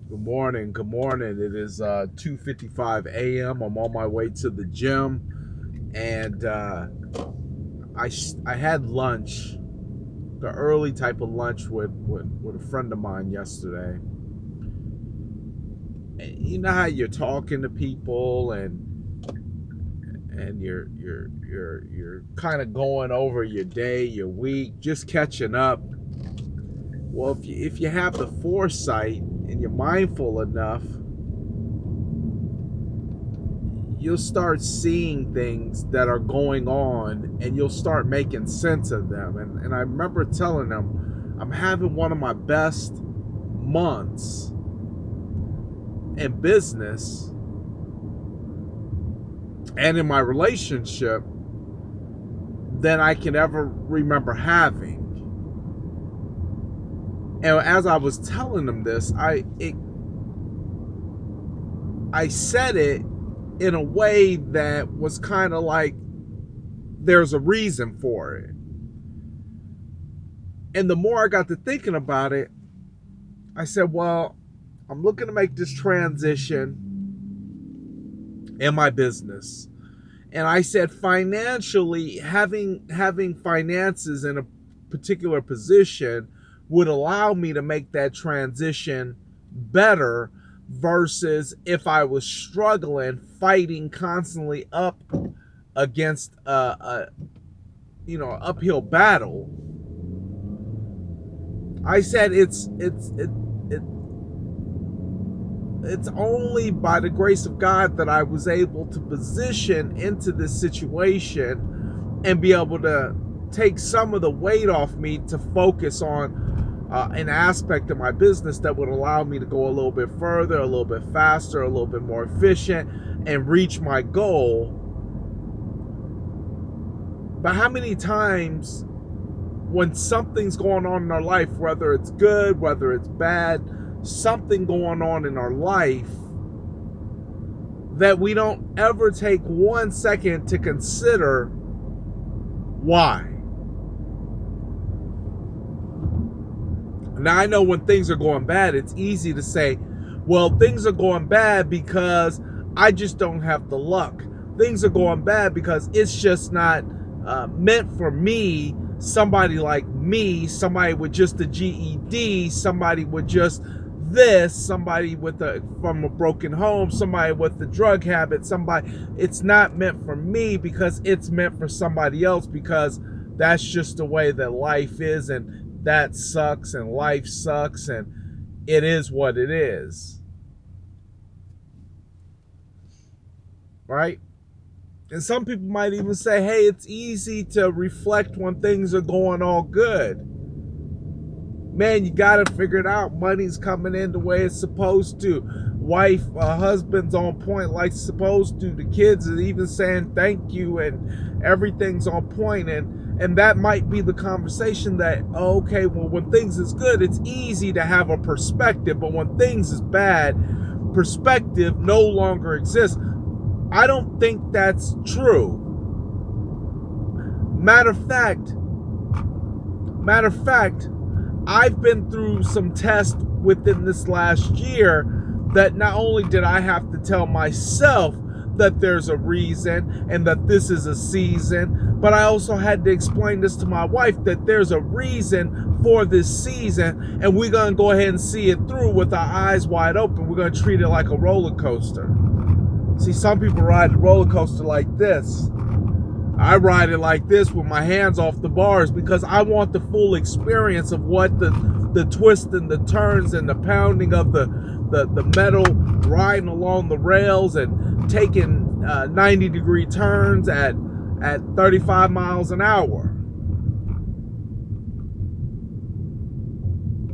Good morning. Good morning. It is 2:55 a.m. I'm on my way to the gym, and I had lunch, the early type of lunch with a friend of mine yesterday. And you know how you're talking to people and you're kind of going over your day, your week, just catching up. Well, if you have the foresight and you're mindful enough, you'll start seeing things that are going on and you'll start making sense of them. And I remember telling them, I'm having one of my best months in business and in my relationship than I can ever remember having. And as I was telling them this, I said it in a way that was kind of like there's a reason for it. And the more I got to thinking about it, I said, well, I'm looking to make this transition in my business. And I said financially, having finances in a particular position would allow me to make that transition better versus if I was struggling, fighting constantly up against a uphill battle. I said it's only by the grace of God that I was able to position into this situation and be able to take some of the weight off me to focus on an aspect of my business that would allow me to go a little bit further, a little bit faster, a little bit more efficient, and reach my goal. But how many times when something's going on in our life, whether it's good, whether it's bad, something going on in our life, that we don't ever take 1 second to consider why? Now, I know when things are going bad, it's easy to say, well, things are going bad because I just don't have the luck. Things are going bad because it's just not meant for me. Somebody like me, somebody with just a GED, somebody with just this, somebody from a broken home, somebody with a drug habit, somebody, it's not meant for me because it's meant for somebody else, because that's just the way that life is, and that sucks, and life sucks, and it is what it is, right? And some people might even say, hey, it's easy to reflect when things are going all good. Man, you got to figure it out. Money's coming in the way it's supposed to. Husband's on point like it's supposed to. The kids are even saying thank you, and everything's on point. And that might be the conversation that, okay, well, when things is good, it's easy to have a perspective. But when things is bad, perspective no longer exists. I don't think that's true. Matter of fact, I've been through some tests within this last year that not only did I have to tell myself that there's a reason and that this is a season, but I also had to explain this to my wife, that there's a reason for this season, and we're going to go ahead and see it through with our eyes wide open. We're going to treat it like a roller coaster. See, some people ride the roller coaster like this. I ride it like this with my hands off the bars because I want the full experience of what the twists and the turns and the pounding of the metal, riding along the rails and taking 90-degree turns at 35 miles an hour.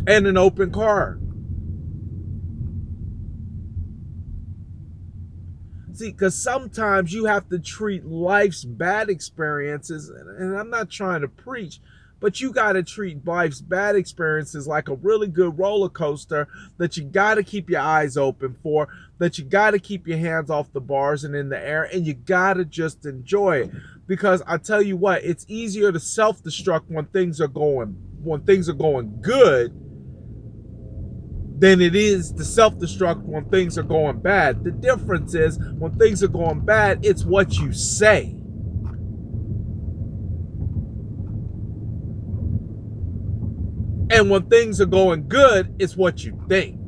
And an open car. See, because sometimes you have to treat life's bad experiences, and I'm not trying to preach, but you got to treat life's bad experiences like a really good roller coaster that you got to keep your eyes open for, that you got to keep your hands off the bars and in the air, and you got to just enjoy it. Because I tell you what, it's easier to self-destruct when things are going good than it is to self-destruct when things are going bad. The difference is when things are going bad, it's what you say. And when things are going good, it's what you think.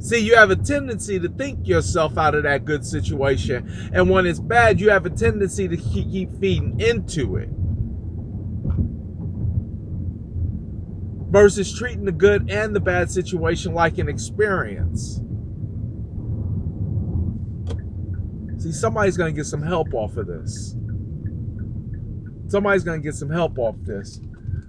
See, you have a tendency to think yourself out of that good situation. And when it's bad, you have a tendency to keep feeding into it. Versus treating the good and the bad situation like an experience. See, somebody's going to get some help off of this. Somebody's going to get some help off this.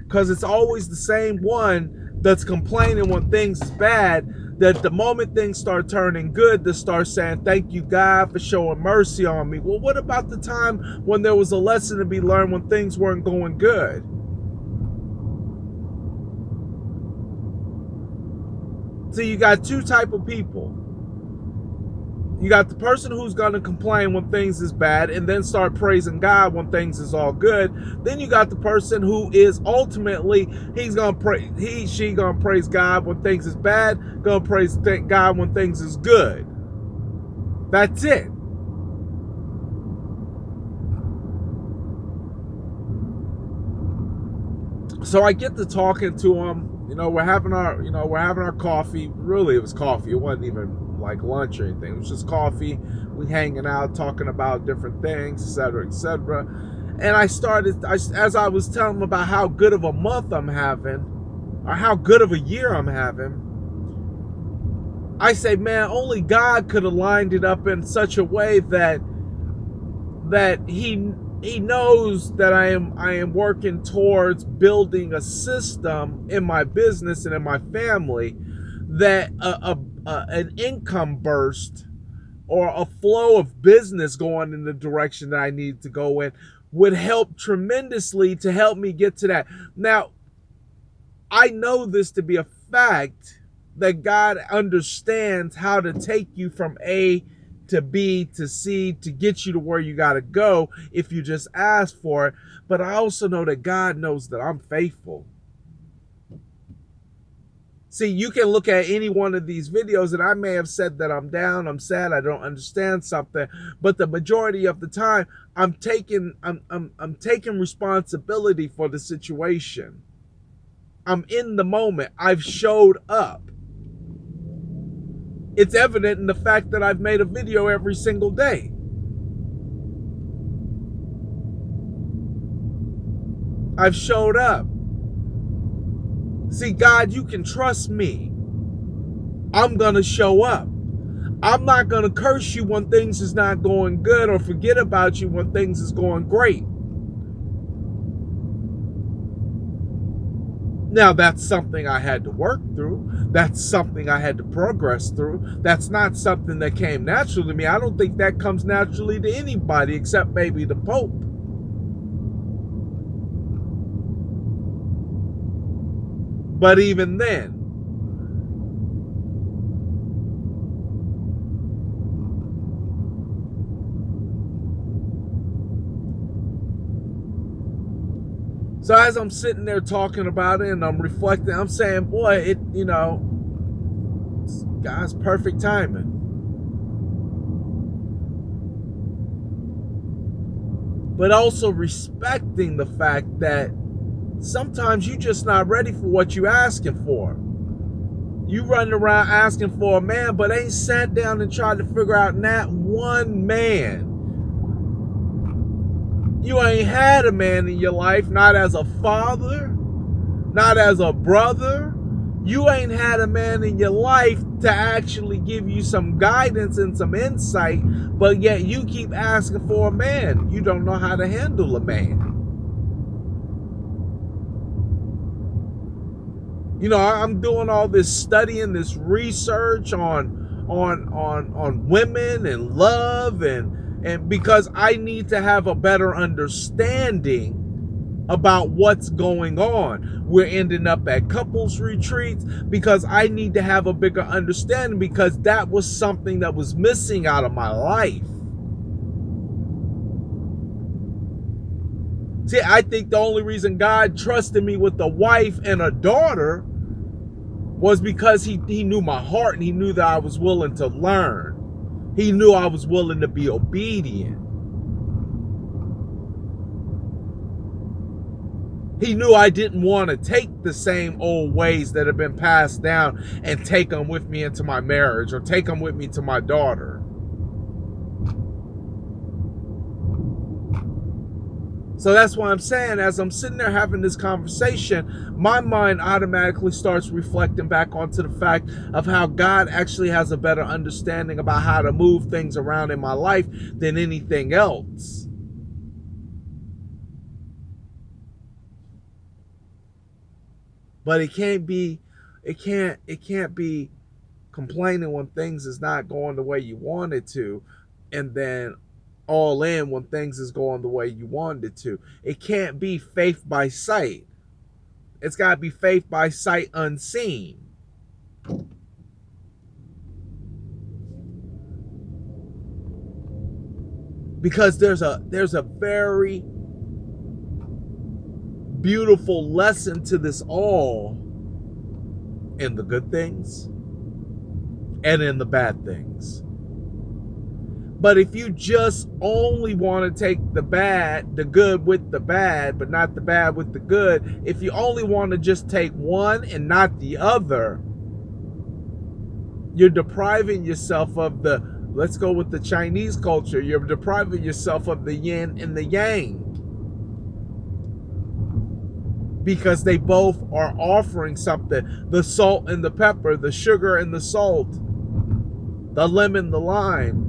Because it's always the same one that's complaining when things is bad, that the moment things start turning good, they start saying, thank you, God, for showing mercy on me. Well, what about the time when there was a lesson to be learned when things weren't going good? So you got two type of people. You got the person who's going to complain when things is bad and then start praising God when things is all good. Then you got the person who is ultimately, she going to praise God when things is bad, going to praise God when things is good. That's it. So I get to talking to him. We're having our coffee. Really, it was coffee. It wasn't even like lunch or anything. It was just coffee. We hanging out, talking about different things, etc., etc. And as I was telling him about how good of a month I'm having, or how good of a year I'm having, I say, man, only God could have lined it up in such a way that He knows that I am working towards building a system in my business and in my family that an income burst or a flow of business going in the direction that I need to go in would help tremendously to help me get to that. Now, I know this to be a fact that God understands how to take you from A to B to C to get you to where you got to go if you just ask for it. But I also know that God knows that I'm faithful. See, you can look at any one of these videos and I may have said that I'm down, I'm sad, I don't understand something, but the majority of the time I'm taking responsibility for the situation. I'm in the moment. I've showed up. It's evident in the fact that I've made a video every single day. I've showed up. See, God, you can trust me. I'm going to show up. I'm not going to curse you when things is not going good or forget about you when things is going great. Now, that's something I had to work through. That's something I had to progress through. That's not something that came naturally to me. I don't think that comes naturally to anybody except maybe the Pope. But even then, so as I'm sitting there talking about it and I'm reflecting, I'm saying, boy, it's God's perfect timing. But also respecting the fact that sometimes you're just not ready for what you're asking for. You running around asking for a man, but ain't sat down and tried to figure out not one man. You ain't had a man in your life, not as a father, not as a brother. You ain't had a man in your life to actually give you some guidance and some insight, but yet you keep asking for a man. You don't know how to handle a man. I'm doing all this studying, this research on women and love and because I need to have a better understanding about what's going on. We're ending up at couples retreats because I need to have a bigger understanding because that was something that was missing out of my life. See, I think the only reason God trusted me with a wife and a daughter was because he knew my heart, and he knew that I was willing to learn. He knew I was willing to be obedient. He knew I didn't want to take the same old ways that have been passed down and take them with me into my marriage or take them with me to my daughter. So that's why I'm saying, as I'm sitting there having this conversation, my mind automatically starts reflecting back onto the fact of how God actually has a better understanding about how to move things around in my life than anything else. But it can't be complaining when things is not going the way you want it to, and then all in when things is going the way you want it to. It can't be faith by sight. It's got to be faith by sight unseen. Because there's a very beautiful lesson to this all in the good things and in the bad things. But if you just only want to take the good with the bad, but not the bad with the good, if you only want to just take one and not the other, you're depriving yourself of the, let's go with the Chinese culture, you're depriving yourself of the yin and the yang. Because they both are offering something. The salt and the pepper, the sugar and the salt, the lemon, the lime.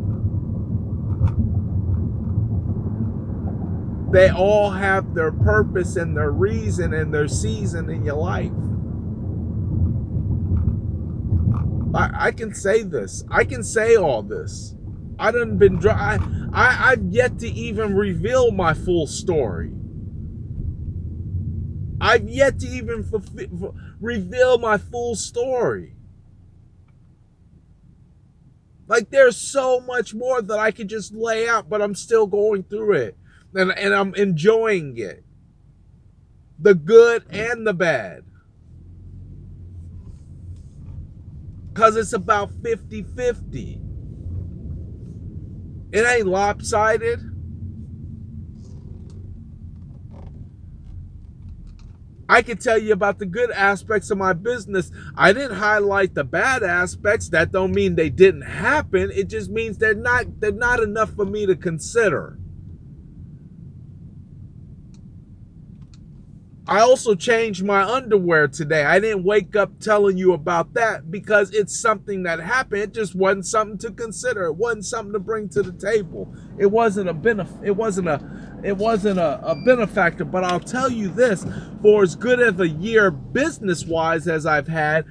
They all have their purpose and their reason and their season in your life. I can say this. I can say all this. I've yet to even reveal my full story. I've yet to even reveal my full story. Like, there's so much more that I could just lay out, but I'm still going through it. And I'm enjoying it. The good and the bad. Because it's about 50-50. It ain't lopsided. I can tell you about the good aspects of my business. I didn't highlight the bad aspects. That don't mean they didn't happen. It just means they're not enough for me to consider. I also changed my underwear today. I didn't wake up telling you about that because it's something that happened. It just wasn't something to consider. It wasn't something to bring to the table. It wasn't a benefactor. But I'll tell you this: for as good of a year business-wise as I've had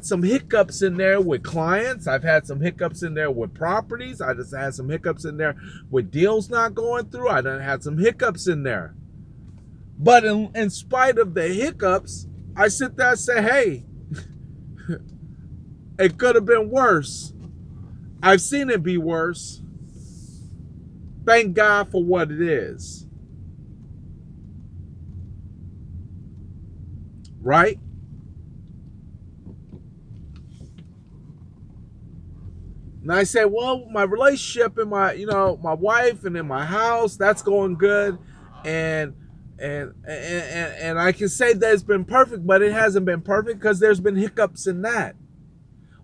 some hiccups in there with clients. I've had some hiccups in there with properties. I just had some hiccups in there with deals not going through. I done had some hiccups in there. But in spite of the hiccups, I sit there and say, hey, it could have been worse. I've seen it be worse. Thank God for what it is. Right? And I say, well, my relationship and my wife and in my house, that's going good. And I can say that it's been perfect, but it hasn't been perfect because there's been hiccups in that.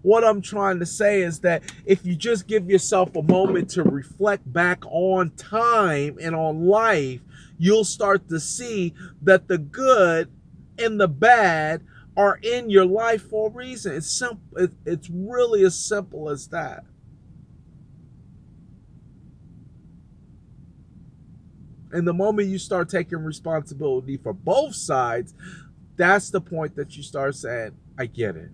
What I'm trying to say is that if you just give yourself a moment to reflect back on time and on life, you'll start to see that the good and the bad are in your life for a reason. It's simple. It's really as simple as that. And the moment you start taking responsibility for both sides, that's the point that you start saying, I get it.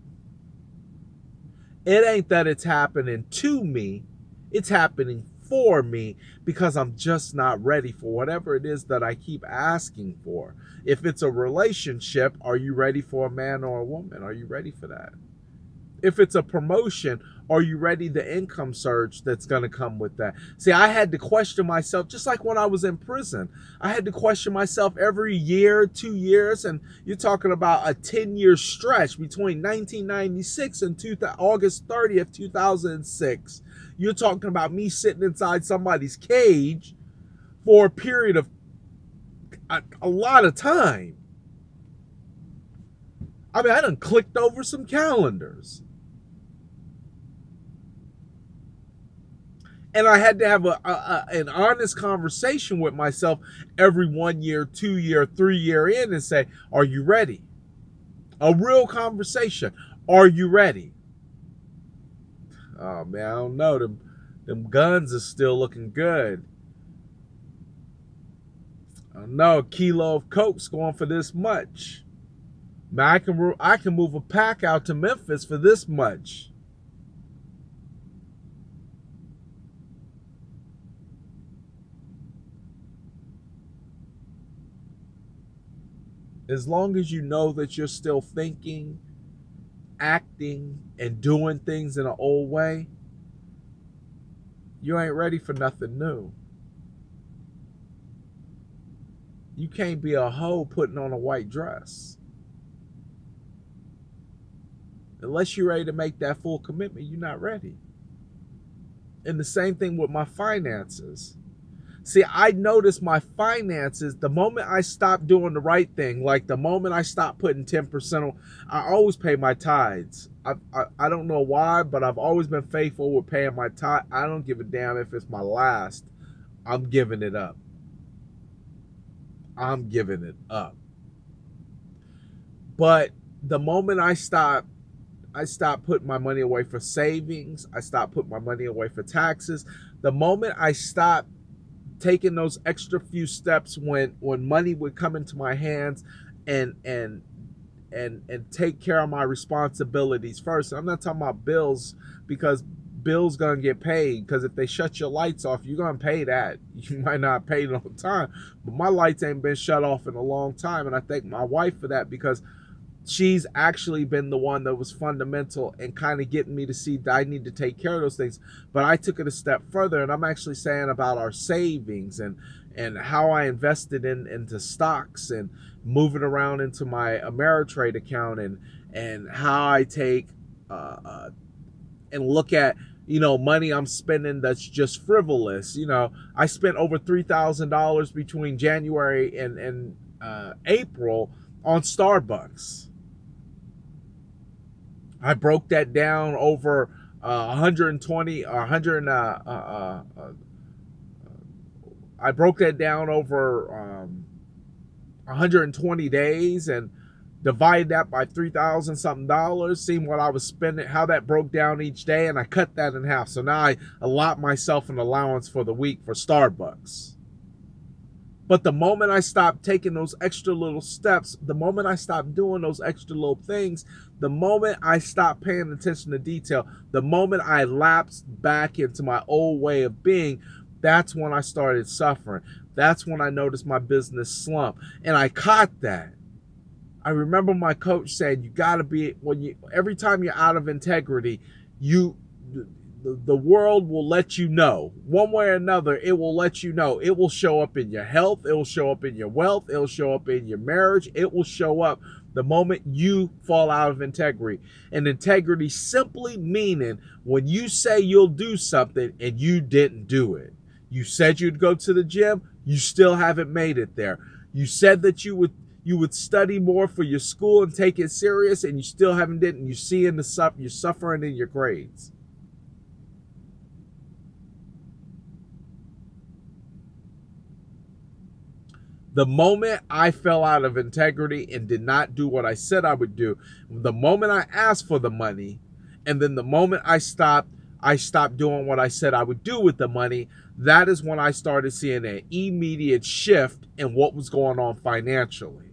It ain't that it's happening to me. It's happening for me because I'm just not ready for whatever it is that I keep asking for. If it's a relationship, are you ready for a man or a woman? Are you ready for that? If it's a promotion, are you ready the income surge that's going to come with that? See, I had to question myself, just like when I was in prison. I had to question myself every year, 2 years, and you're talking about a 10-year stretch between 1996 and August 30th, 2006. You're talking about me sitting inside somebody's cage for a period of a lot of time. I mean, I done clicked over some calendars. And I had to have an honest conversation with myself every 1 year, 2 year, 3 year in and say, are you ready? A real conversation. Are you ready? Oh, man, I don't know. Them guns are still looking good. I don't know. A kilo of Coke's going for this much. Man, I can move a pack out to Memphis for this much. As long as you know that you're still thinking, acting, and doing things in an old way, you ain't ready for nothing new. You can't be a hoe putting on a white dress. Unless you're ready to make that full commitment, you're not ready. And the same thing with my finances. See, I noticed my finances the moment I stopped doing the right thing, like the moment I stopped putting 10% on. I always pay my tithes. I don't know why, but I've always been faithful with paying my tithe. I don't give a damn if it's my last. I'm giving it up. I'm giving it up. But the moment I stopped putting my money away for savings. I stopped putting my money away for taxes. The moment I stopped taking those extra few steps when money would come into my hands and take care of my responsibilities first. I'm not talking about bills, because bills gonna get paid, because if they shut your lights off, you're gonna pay that. You might not pay it on time, but my lights ain't been shut off in a long time, and I thank my wife for that, because she's actually been the one that was fundamental in kind of getting me to see that I need to take care of those things. But I took it a step further, and I'm actually saying about our savings and how I invested into stocks and moving around into my Ameritrade account, and how I take and look at money I'm spending that's just frivolous. I spent over $3,000 between January and April on Starbucks. I broke that down over 120 or 100. I broke that down over 120 days and divided that by $3,000 something, seeing what I was spending, how that broke down each day, and I cut that in half. So now I allot myself an allowance for the week for Starbucks. But the moment I stopped taking those extra little steps, the moment I stopped doing those extra little things, the moment I stopped paying attention to detail, the moment I lapsed back into my old way of being, that's when I started suffering. That's when I noticed my business slump. And I caught that. I remember my coach said, you got to be, every time you're out of integrity, the world will let you know. One way or another, it will let you know. It will show up in your health. It will show up in your wealth. It will show up in your marriage. It will show up the moment you fall out of integrity. And integrity simply meaning when you say you'll do something and you didn't do it. You said you'd go to the gym. You still haven't made it there. You said that you would study more for your school and take it serious, and you still haven't did it. And you see you're suffering in your grades. The moment I fell out of integrity and did not do what I said I would do, the moment I asked for the money, and then the moment I stopped doing what I said I would do with the money, that is when I started seeing an immediate shift in what was going on financially.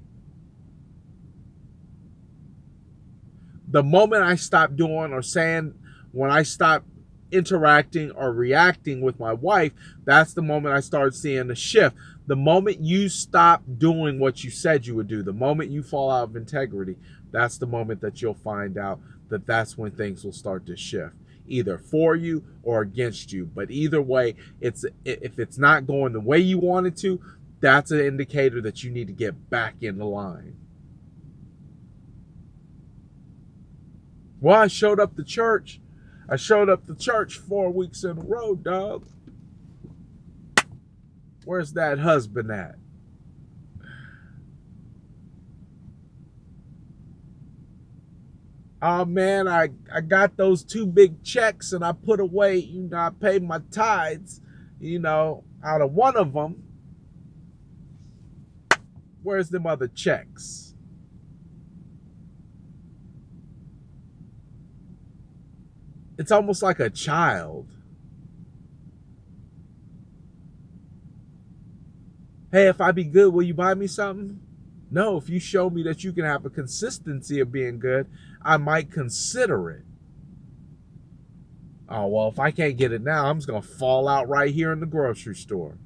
The moment I stopped doing or saying, when I stopped interacting or reacting with my wife, that's the moment I started seeing the shift. The moment you stop doing what you said you would do, the moment you fall out of integrity, that's the moment that you'll find out that that's when things will start to shift, either for you or against you. But either way, if it's not going the way you want it to, that's an indicator that you need to get back in the line. Well, I showed up to church. I showed up to church 4 weeks in a row, dog. Where's that husband at? Oh man, I got those 2 big checks and I put away, I paid my tithes, out of one of them. Where's them other checks? It's almost like a child. Hey, if I be good, will you buy me something? No, if you show me that you can have a consistency of being good, I might consider it. Oh, well, if I can't get it now, I'm just going to fall out right here in the grocery store.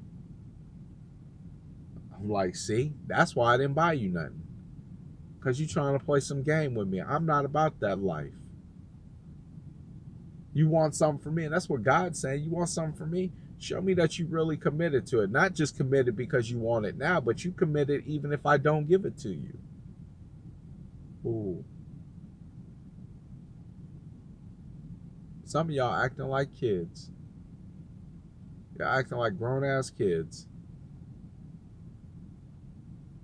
I'm like, see, that's why I didn't buy you nothing. Because you're trying to play some game with me. I'm not about that life. You want something from me, and that's what God's saying. You want something from me? Show me that you really committed to it. Not just committed because you want it now, but you committed even if I don't give it to you. Ooh. Some of y'all acting like kids. You're acting like grown-ass kids.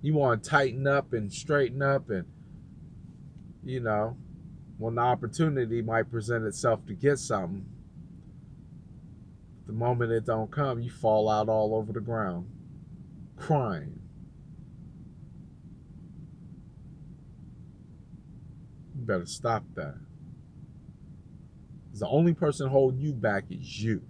You want to tighten up and straighten up and, when the opportunity might present itself to get something, the moment it don't come, you fall out all over the ground, crying. You better stop that. The only person holding you back is you.